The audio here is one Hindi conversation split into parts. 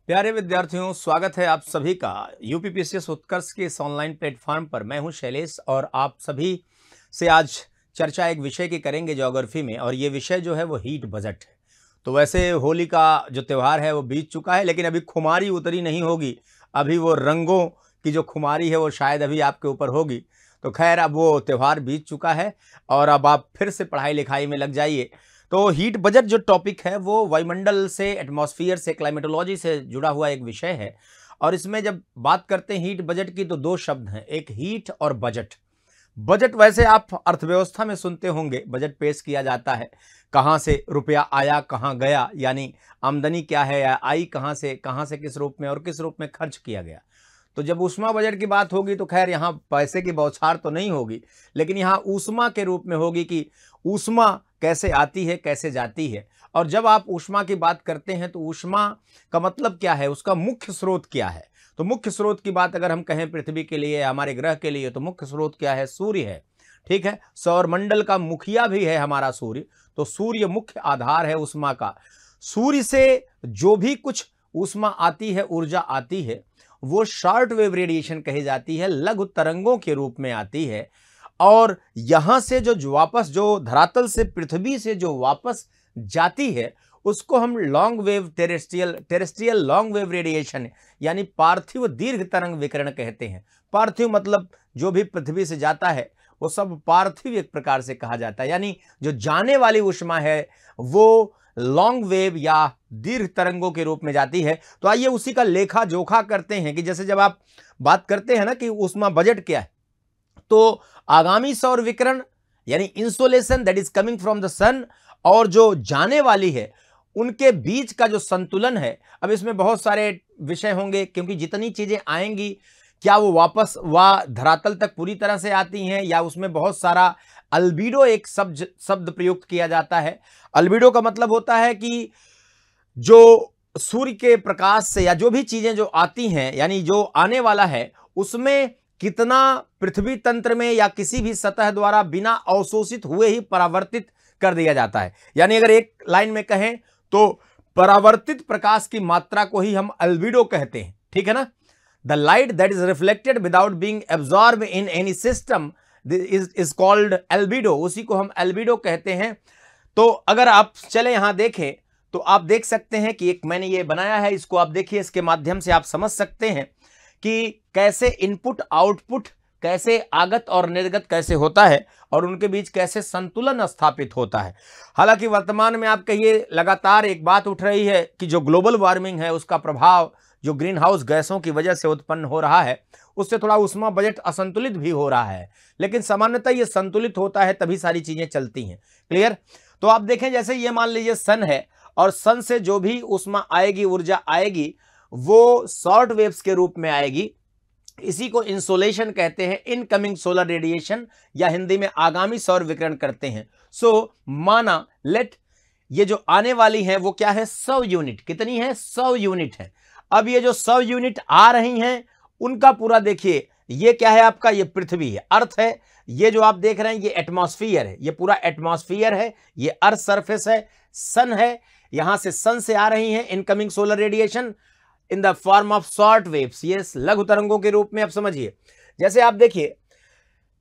प्यारे विद्यार्थियों, स्वागत है आप सभी का यूपीपीसीएस उत्कर्ष के इस ऑनलाइन प्लेटफॉर्म पर। मैं हूं शैलेश और आप सभी से आज चर्चा एक विषय की करेंगे ज्योग्राफी में, और ये विषय जो है वो हीट बजट है। तो वैसे होली का जो त्यौहार है वो बीत चुका है, लेकिन अभी खुमारी उतरी नहीं होगी। अभी वो रंगों की जो खुमारी है वो शायद अभी आपके ऊपर होगी। तो खैर, अब वो त्यौहार बीत चुका है और अब आप फिर से पढ़ाई लिखाई में लग जाइए। तो हीट बजट जो टॉपिक है वो वायुमंडल से, एटमॉस्फेयर से, क्लाइमेटोलॉजी से जुड़ा हुआ एक विषय है। और इसमें जब बात करते हैं हीट बजट की तो दो शब्द हैं, एक हीट और बजट। बजट वैसे आप अर्थव्यवस्था में सुनते होंगे, बजट पेश किया जाता है, कहाँ से रुपया आया कहाँ गया, यानी आमदनी क्या है या आई कहाँ से किस रूप में और किस रूप में खर्च किया गया। तो जब ऊष्मा बजट की बात होगी तो खैर यहाँ पैसे की बौछार तो नहीं होगी, लेकिन यहाँ ऊष्मा के रूप में होगी कि ऊष्मा कैसे आती है, कैसे जाती है। और जब आप ऊष्मा की बात करते हैं तो ऊष्मा का मतलब क्या है, उसका मुख्य स्रोत क्या है। तो मुख्य स्रोत की बात अगर हम कहें पृथ्वी के लिए, हमारे ग्रह के लिए, तो मुख्य स्रोत क्या है, सूर्य है। ठीक है, सौरमंडल का मुखिया भी है हमारा सूर्य। तो सूर्य मुख्य आधार है ऊष्मा का। सूर्य से जो भी कुछ ऊष्मा आती है, ऊर्जा आती है, वो शॉर्ट वेव रेडिएशन कही जाती है, लघु तरंगों के रूप में आती है। और यहां से जो वापस, जो धरातल से, पृथ्वी से जो वापस जाती है, उसको हम long wave terrestrial long wave radiation यानी पार्थिव दीर्घ तरंग विकिरण कहते हैं। पार्थिव मतलब जो भी पृथ्वी से जाता है वो सब पार्थिव एक प्रकार से कहा जाता है, यानी जो जाने वाली ऊष्मा है वो लॉन्ग वेव या दीर्घ तरंगों के रूप में जाती है। तो आइए उसी का लेखा जोखा करते हैं कि जैसे जब आप बात करते हैं ना कि ऊष्मा बजट क्या है, तो आगामी सौर विकिरण यानी insolation that is coming from the sun और जो जाने वाली है उनके बीच का जो संतुलन है। अब इसमें बहुत सारे विषय होंगे, क्योंकि जितनी चीजें आएंगी, क्या वो वापस वह धरातल तक पूरी तरह से आती हैं या उसमें बहुत सारा अल्बीडो एक शब्द प्रयुक्त किया जाता है। अल्बीडो का मतलब होता है कि जो सूर्य के प्रकाश से या जो भी चीजें जो आती हैं, यानी जो आने वाला है, उसमें कितना पृथ्वी तंत्र में या किसी भी सतह द्वारा बिना अवशोषित हुए ही परावर्तित कर दिया जाता है। यानी अगर एक लाइन में कहें तो परावर्तित प्रकाश की मात्रा को ही हम अल्बीडो कहते हैं। ठीक है ना। The light that is reflected without being absorb in any system is called albedo. उसी को हम एल्बिडो कहते हैं। तो अगर आप चले यहां देखें तो आप देख सकते हैं कि एक मैंने ये बनाया है, इसको आप देखिए, इसके माध्यम से आप समझ सकते हैं कि कैसे इनपुट आउटपुट, कैसे आगत और निर्गत कैसे होता है और उनके बीच कैसे संतुलन स्थापित होता है। हालांकि वर्तमान में आप कहिए लगातार एक बात उठ रही है कि जो ग्लोबल वार्मिंग है उसका प्रभाव जो ग्रीन हाउस गैसों की वजह से उत्पन्न हो रहा है, उससे थोड़ा ऊष्मा बजट असंतुलित भी हो रहा है। लेकिन सामान्यतः ये संतुलित होता है तभी सारी चीजें चलती हैं। क्लियर। तो आप देखें, जैसे ये मान लीजिए सन है और सन से जो भी ऊष्मा आएगी, ऊर्जा आएगी, वो शॉर्ट वेव्स के रूप में आएगी। इसी को इंसोलेशन कहते हैं, इनकमिंग सोलर रेडिएशन, या हिंदी में आगामी सौर विकिरण करते हैं। सो माना लेट ये जो आने वाली है वो क्या है, 100 यूनिट। कितनी है, 100 यूनिट है। अब ये जो 100 यूनिट आ रही हैं उनका पूरा देखिए, ये क्या है आपका, ये पृथ्वी है, अर्थ है। ये जो आप देख रहे हैं ये एटमॉस्फेयर है, ये पूरा एटमॉस्फेयर है, ये अर्थ सरफेस है, सन है। यहां से सन से आ रही है incoming solar radiation in the form of short waves, ये लघु तरंगों के रूप में। आप समझिए, जैसे आप देखिए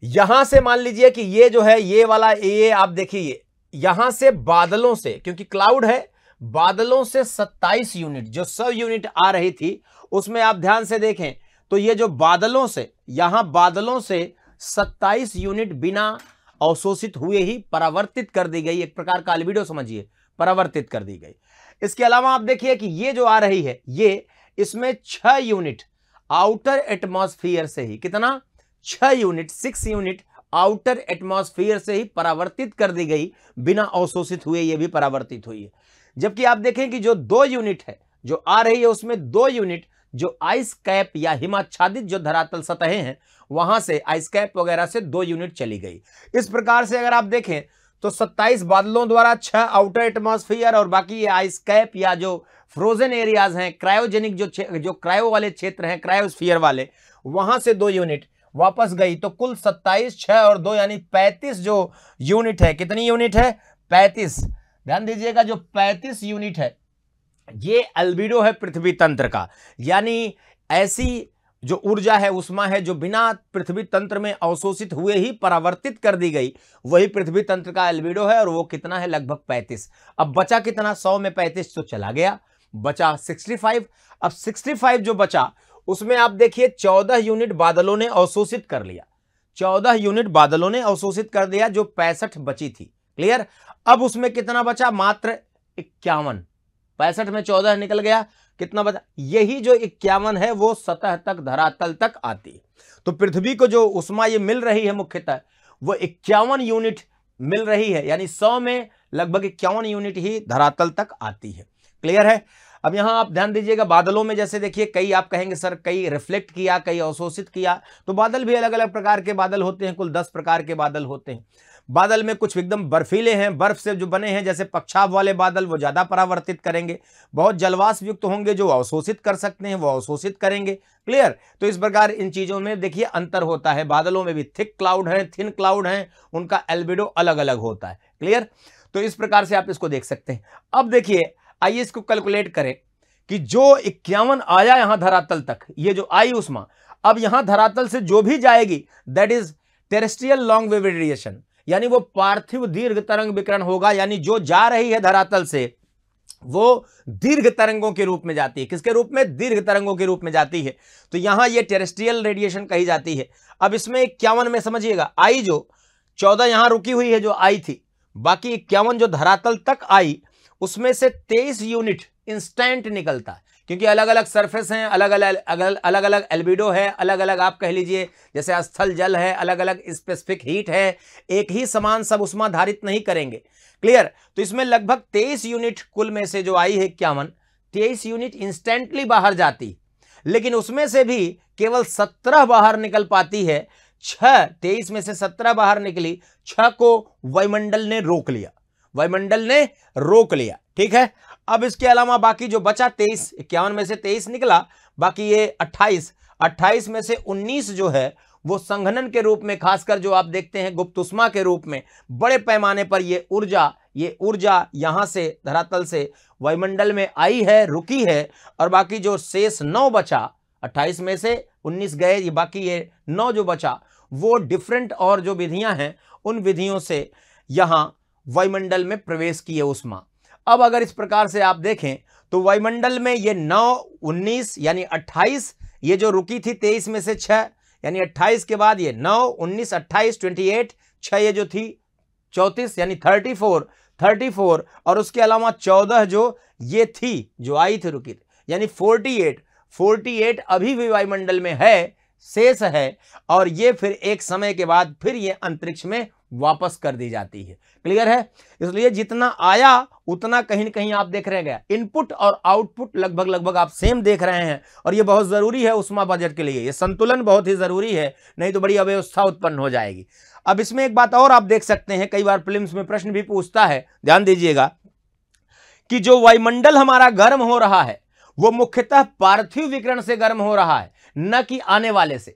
यहां से मान लीजिए कि ये जो है, ये वाला, ये आप देखिए यहां से बादलों से, क्योंकि क्लाउड है, बादलों से 27 यूनिट, जो 100 यूनिट आ रही थी उसमें आप ध्यान से देखें तो ये जो बादलों से, यहां बादलों से 27 यूनिट बिना अवशोषित हुए ही परावर्तित कर दी गई। एक प्रकार का अल्बिडो समझिए, परावर्तित कर दी गई। इसके अलावा आप देखिए कि ये जो आ रही है, ये इसमें 6 यूनिट आउटर एटमॉस्फेयर से ही, कितना, 6 यूनिट, 6 यूनिट आउटर एटमॉस्फेयर से ही परावर्तित कर दी गई, बिना अवशोषित हुए ये भी परावर्तित हुई है। जबकि आप देखें कि जो 2 यूनिट है जो आ रही है, उसमें 2 यूनिट जो आइस कैप या हिमाच्छादित जो धरातल सतहें हैं वहां से, आइस कैप वगैरह से 2 यूनिट चली गई। इस प्रकार से अगर आप देखें तो 27 बादलों द्वारा, 6 आउटर एटमॉस्फेयर और बाकी ये आइस कैप या जो फ्रोजन एरियाज हैं, क्रायोजेनिक जो क्रायो वाले क्षेत्र हैं, क्रायोस्फीयर वाले, वहां से 2 यूनिट वापस गई। तो कुल 27, 6 और 2 यानी 35 जो यूनिट है। कितनी यूनिट है, 35। ध्यान दीजिएगा, जो 35 यूनिट है ये अल्बिडो है पृथ्वी तंत्र का, यानी ऐसी जो ऊर्जा है, उष्मा है, जो बिना पृथ्वी तंत्र में अवशोषित हुए ही परावर्तित कर दी गई, वही पृथ्वी तंत्र का अल्बिडो है। और वो कितना है? लगभग 35। अब बचा कितना? 100 में 35 तो चला गया, बचा 65। अब 65 जो बचा उसमें आप देखिए 14 यूनिट बादलों ने अवशोषित कर लिया, 14 यूनिट बादलों ने अवशोषित कर दिया, जो 65 बची थी। क्लियर? अब उसमें कितना बचा? मात्र 51। 65 में 14 निकल गया, कितना बचा? यही जो 51 है वो सतह तक, धरातल तक आती है। तो पृथ्वी को जो उष्मा ये मिल रही है मुख्यतः वो 51 यूनिट मिल रही है, यानी 100 में लगभग 51 यूनिट ही धरातल तक आती है। क्लियर है? अब यहां आप ध्यान दीजिएगा, बादलों में जैसे देखिए कई, आप कहेंगे सर कई रिफ्लेक्ट किया, कई अवशोषित किया, तो बादल भी अलग अलग प्रकार के बादल होते हैं, कुल 10 प्रकार के बादल होते हैं। बादल में कुछ एकदम बर्फीले हैं, बर्फ से जो बने हैं, जैसे पक्षाभ वाले बादल, वो ज्यादा परावर्तित करेंगे। बहुत जलवाष्प युक्त होंगे जो अवशोषित कर सकते हैं, वो अवशोषित करेंगे। क्लियर? तो इस प्रकार इन चीजों में देखिए अंतर होता है। बादलों में भी थिक क्लाउड है, थिन क्लाउड है, उनका एल्बिडो अलग अलग होता है। क्लियर? तो इस प्रकार से आप इसको देख सकते हैं। अब देखिए, आइए इसको कैलकुलेट करें कि जो 51 आया यहां धरातल तक, ये जो आई उष्मा, अब यहां धरातल से जो भी जाएगी that is terrestrial long wave radiation, यानी वो पार्थिव दीर्घ तरंग विकिरण होगा। यानी जो जा रही है धरातल से वो दीर्घ तरंगों के रूप में जाती है। किसके रूप में? दीर्घ तरंगों के रूप में जाती है। तो यहां ये टेरेस्ट्रियल रेडिएशन कही जाती है। अब इसमें 51 में समझिएगा, आई जो 14 यहां रुकी हुई है जो आई थी, बाकी 51 जो धरातल तक आई उसमें से 23 यूनिट इंस्टेंट निकलता है, क्योंकि अलग अलग सरफेस हैं, अलग अलग एल्बिडो है, अलग अलग आप कह लीजिए जैसे स्थल जल है, अलग अलग स्पेसिफिक हीट है, एक ही समान सब उष्मा धारित नहीं करेंगे। क्लियर? तो इसमें लगभग 23 यूनिट कुल में से जो आई है 51, 23 यूनिट इंस्टेंटली बाहर जाती, लेकिन उसमें से भी केवल 17 बाहर निकल पाती है। 23 में से 17 बाहर निकली, 6 को वायुमंडल ने रोक लिया, वायुमंडल ने रोक लिया। ठीक है? अब इसके अलावा बाकी जो बचा 23, 51 में से 23 निकला, बाकी ये 28 में से 19 जो है वो संघनन के रूप में, खासकर जो आप देखते हैं गुप्त उष्मा के रूप में बड़े पैमाने पर ये ऊर्जा यहां से धरातल से वायुमंडल में आई है, रुकी है, और बाकी जो शेष 9 बचा, 28 में से 19 गए, ये बाकी ये 9 जो बचा वो डिफरेंट और जो विधियां हैं उन विधियों से यहां वायुमंडल में प्रवेश किए उष्मा। अब अगर इस प्रकार से आप देखें तो वायुमंडल में ये 9, 19 यानी 28, ये जो रुकी थी 23 में से 6, यानी 28 के बाद ये 9, 19, 28, 28, 6 ये जो थी 34 यानी 34, और उसके अलावा 14 जो ये थी, जो आई थी रुकी थी, यानी 48 अभी भी वायुमंडल में है, शेष है, और ये फिर एक समय के बाद फिर ये अंतरिक्ष में वापस कर दी जाती है। क्लियर है? इसलिए जितना आया उतना कहीं न कहीं आप देख रहे हैं, इनपुट और आउटपुट लगभग आप सेम देख रहे हैं, और ये बहुत जरूरी है उष्मा बजट के लिए। ये संतुलन बहुत ही जरूरी है, नहीं तो बड़ी अव्यवस्था उत्पन्न हो जाएगी। अब इसमें एक बात और आप देख सकते हैं, कई बार प्रीलिम्स में प्रश्न भी पूछता है, ध्यान दीजिएगा कि जो वायुमंडल हमारा गर्म हो रहा है वो मुख्यतः पार्थिव विकिरण से गर्म हो रहा है, न कि आने वाले से।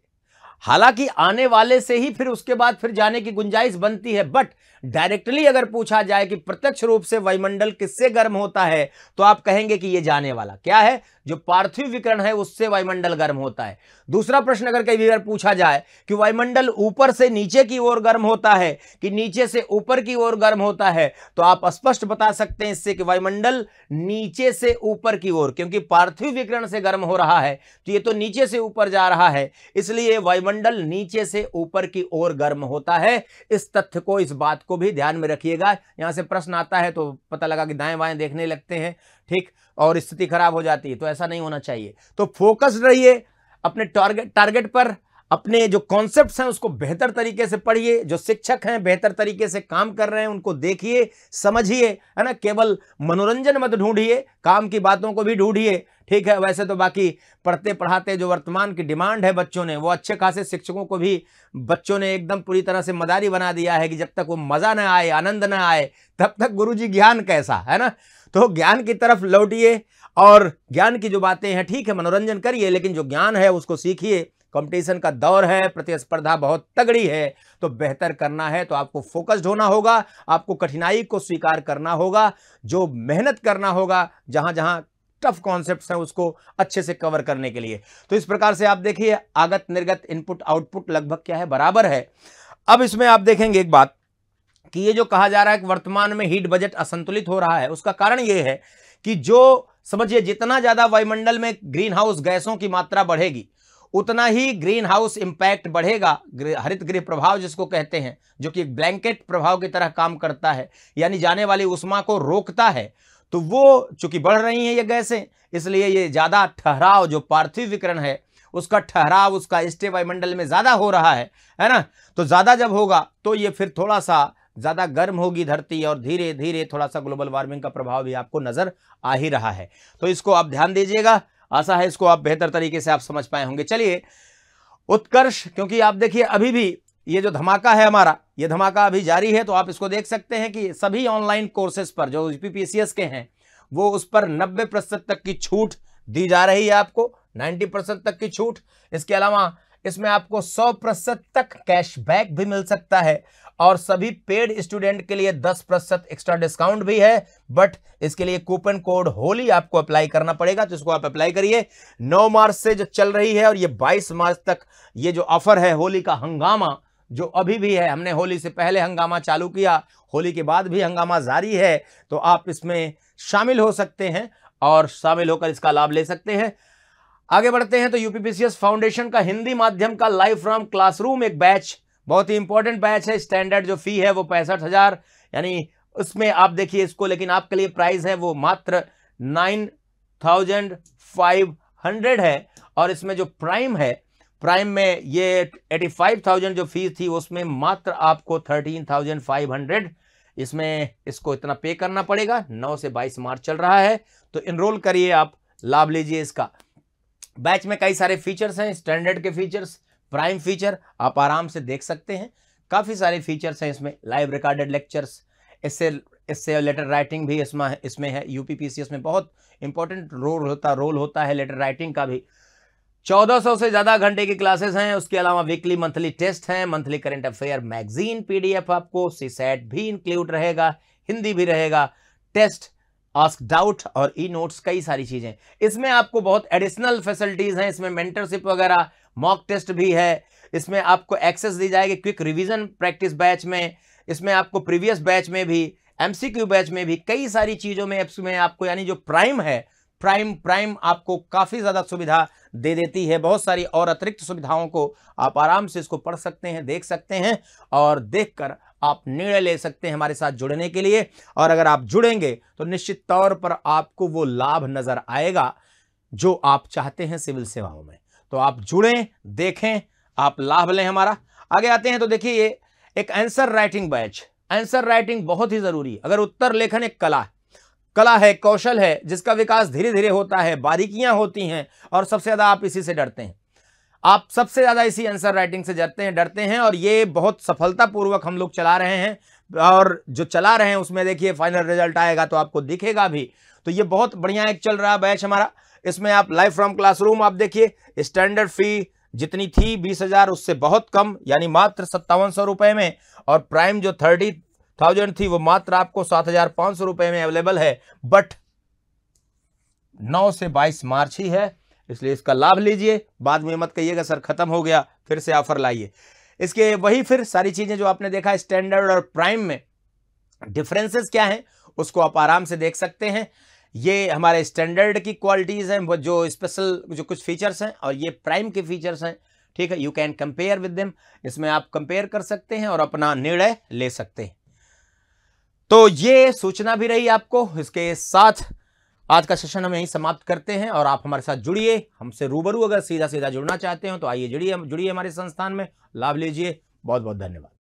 हालांकि आने वाले से ही फिर उसके बाद फिर जाने की गुंजाइश बनती है, बट डायरेक्टली अगर पूछा जाए कि प्रत्यक्ष रूप से वायुमंडल किससे गर्म होता है, तो आप कहेंगे कि ये जाने वाला क्या है, जो पार्थिव विकिरण है उससे वायुमंडल गर्म होता है। दूसरा प्रश्न अगर कई बार पूछा जाए कि वायुमंडल ऊपर से नीचे की ओर गर्म होता है कि नीचे से ऊपर की ओर गर्म होता है, तो आप स्पष्ट बता सकते हैं इससे कि वायुमंडल नीचे से ऊपर की ओर, क्योंकि पार्थिव विकिरण से गर्म हो रहा है तो ये तो नीचे से ऊपर जा रहा है, इसलिए वायुमंडल नीचे से ऊपर की ओर गर्म होता है। इस तथ्य को, इस बात को भी ध्यान में रखिएगा। यहां से प्रश्न आता है तो पता लगा कि दाएं बाएं देखने लगते हैं, ठीक, और स्थिति खराब हो जाती है, तो ऐसा नहीं होना चाहिए। तो फोकस्ड रहिए अपने टारगेट पर, अपने जो कॉन्सेप्ट्स हैं उसको बेहतर तरीके से पढ़िए, जो शिक्षक हैं बेहतर तरीके से काम कर रहे हैं उनको देखिए, समझिए, है ना। केवल मनोरंजन मत ढूंढिए, काम की बातों को भी ढूंढिए, ठीक है। वैसे तो बाकी पढ़ते पढ़ाते जो वर्तमान की डिमांड है बच्चों ने, वो अच्छे खासे शिक्षकों को भी बच्चों ने एकदम पूरी तरह से मदारी बना दिया है कि जब तक वो मजा ना आए, आनंद ना आए, तब तक गुरुजी ज्ञान कैसा, है ना। तो ज्ञान की तरफ लौटिए, और ज्ञान की जो बातें हैं ठीक है मनोरंजन करिए, लेकिन जो ज्ञान है उसको सीखिए। कंपटीशन का दौर है, प्रतिस्पर्धा बहुत तगड़ी है, तो बेहतर करना है तो आपको फोकस्ड होना होगा, आपको कठिनाई को स्वीकार करना होगा, जो मेहनत करना होगा, जहां जहां टफ कॉन्सेप्ट्स हैं उसको अच्छे से कवर करने के लिए। तो इस प्रकार से आप देखिए आगत निर्गत इनपुट आउटपुट लगभग क्या है, बराबर है। अब इसमें आप देखेंगे एक बात कि ये जो कहा जा रहा है कि वर्तमान में हीट बजट असंतुलित हो रहा है, उसका कारण ये है कि जो समझिए जितना ज्यादा वायुमंडल में ग्रीन हाउस गैसों की मात्रा बढ़ेगी उतना ही ग्रीन हाउस इंपैक्ट बढ़ेगा, हरित गृह प्रभाव जिसको कहते हैं, जो कि एक ब्लैंकेट प्रभाव की तरह काम करता है, यानी जाने वाली उष्मा को रोकता है। तो वो चूंकि बढ़ रही हैं ये गैसें, इसलिए ये ज्यादा ठहराव, जो पार्थिव विकिरण है उसका ठहराव, उसका स्टे वायुमंडल में ज्यादा हो रहा है ना। तो ज्यादा जब होगा तो ये फिर थोड़ा सा ज्यादा गर्म होगी धरती, और धीरे धीरे थोड़ा सा ग्लोबल वार्मिंग का प्रभाव भी आपको नजर आ ही रहा है। तो इसको आप ध्यान दीजिएगा, आशा है इसको आप बेहतर तरीके से आप समझ पाए होंगे। चलिए उत्कर्ष, क्योंकि आप देखिए अभी भी ये जो धमाका है हमारा, ये धमाका अभी जारी है। तो आप इसको देख सकते हैं कि सभी ऑनलाइन कोर्सेज पर जो यूपीपीसीएस के हैं वो उस पर 90% तक की छूट दी जा रही है, आपको 90% तक की छूट। इसके अलावा इसमें आपको 100% तक कैशबैक भी मिल सकता है, और सभी पेड स्टूडेंट के लिए 10% एक्स्ट्रा डिस्काउंट भी है। बट इसके लिए कूपन कोड होली आपको अप्लाई करना पड़ेगा, तो इसको आप अप्लाई करिए। 9 मार्च से जो चल रही है और ये 22 मार्च तक ये जो ऑफर है होली का हंगामा जो अभी भी है, हमने होली से पहले हंगामा चालू किया, होली के बाद भी हंगामा जारी है। तो आप इसमें शामिल हो सकते हैं और शामिल होकर इसका लाभ ले सकते हैं। आगे बढ़ते हैं तो यूपीपीसीएस फाउंडेशन का हिंदी माध्यम का लाइव फ्रॉम क्लासरूम एक बैच, बहुत ही इंपॉर्टेंट बैच है। स्टैंडर्ड जो फी है वो 65,000, यानी उसमें आप देखिए इसको, लेकिन आपके लिए प्राइस है वो मात्र 9,500 है। और इसमें जो प्राइम है, प्राइम में ये 85,000 जो फीस थी उसमें मात्र आपको 13,500 इसमें इसको इतना पे करना पड़ेगा। 9 से 22 मार्च चल रहा है, तो इनरोल करिए, आप लाभ लीजिए इसका। बैच में कई सारे फीचर्स हैं, स्टैंडर्ड के फीचर्स, प्राइम फीचर आप आराम से देख सकते हैं। काफ़ी सारे फीचर्स हैं इसमें, लाइव रिकॉर्डेड लेक्चर्स, इससे लेटर राइटिंग भी इसमें है। यूपीपीसीएस में बहुत इंपॉर्टेंट रोल होता है लेटर राइटिंग का भी। 1400 से ज़्यादा घंटे की क्लासेस हैं। उसके अलावा वीकली मंथली टेस्ट हैं, monthly current affair magazine PDF आपको, सीसैट भी इंक्लूड रहेगा, हिंदी भी रहेगा, टेस्ट, आस्क डाउट और ई नोट्स, कई सारी चीज़ें। इसमें आपको बहुत एडिशनल फैसिलिटीज़ हैं, इसमें मेंटरशिप वगैरह, मॉक टेस्ट भी है। इसमें आपको एक्सेस दी जाएगी क्विक रिवीजन प्रैक्टिस बैच में, इसमें आपको प्रीवियस बैच में भी, एमसीक्यू बैच में भी, कई सारी चीज़ों में इसमें आपको, यानी जो प्राइम है, प्राइम आपको काफ़ी ज़्यादा सुविधा दे देती है। बहुत सारी और अतिरिक्त सुविधाओं को आप आराम से इसको पढ़ सकते हैं, देख सकते हैं, और देखकर आप निर्णय ले सकते हैं हमारे साथ जुड़ने के लिए। और अगर आप जुड़ेंगे तो निश्चित तौर पर आपको वो लाभ नज़र आएगा जो आप चाहते हैं सिविल सेवाओं में। तो आप जुड़ें, देखें, आप लाभ लें हमारा। आगे आते हैं तो देखिए ये एक answer writing batch, answer writing बहुत ही ज़रूरी। अगर उत्तर लेखन एक कला है, कौशल है, जिसका विकास धीरे धीरे होता है, बारीकियां होती हैं, और सबसे ज़्यादा आप इसी से डरते हैं। आप सबसे ज़्यादा इसी आंसर राइटिंग से डरते हैं, और ये बहुत सफलतापूर्वक हम लोग चला रहे हैं। और जो चला रहे हैं उसमें देखिए फाइनल रिजल्ट आएगा तो आपको दिखेगा भी। तो ये बहुत बढ़िया एक चल रहा बैच हमारा। इसमें आप लाइव फ्रॉम क्लासरूम आप देखिए, स्टैंडर्ड फी जितनी थी 20,000 उससे बहुत कम, यानी मात्र 5700 रुपये में, और प्राइम जो 30,000 थी वो मात्र आपको 7,500 रुपये में अवेलेबल है। बट 9 से 22 मार्च ही है, इसलिए इसका लाभ लीजिए। बाद में मत कहिएगा सर खत्म हो गया, फिर से ऑफर लाइए। इसके वही फिर सारी चीज़ें जो आपने देखा स्टैंडर्ड और प्राइम में डिफरेंसेस क्या हैं उसको आप आराम से देख सकते हैं। ये हमारे स्टैंडर्ड की क्वालिटीज़ हैं, वो जो स्पेशल जो कुछ फीचर्स हैं, और ये प्राइम के फीचर्स हैं। ठीक है, you can compare with them, इसमें आप कंपेयर कर सकते हैं और अपना निर्णय ले सकते हैं। तो ये सूचना भी रही आपको। इसके साथ आज का सेशन हम यहीं समाप्त करते हैं, और आप हमारे साथ जुड़िए, हमसे रूबरू अगर सीधा जुड़ना चाहते हो तो आइए जुड़िए हमारे संस्थान में, लाभ लीजिए। बहुत बहुत धन्यवाद।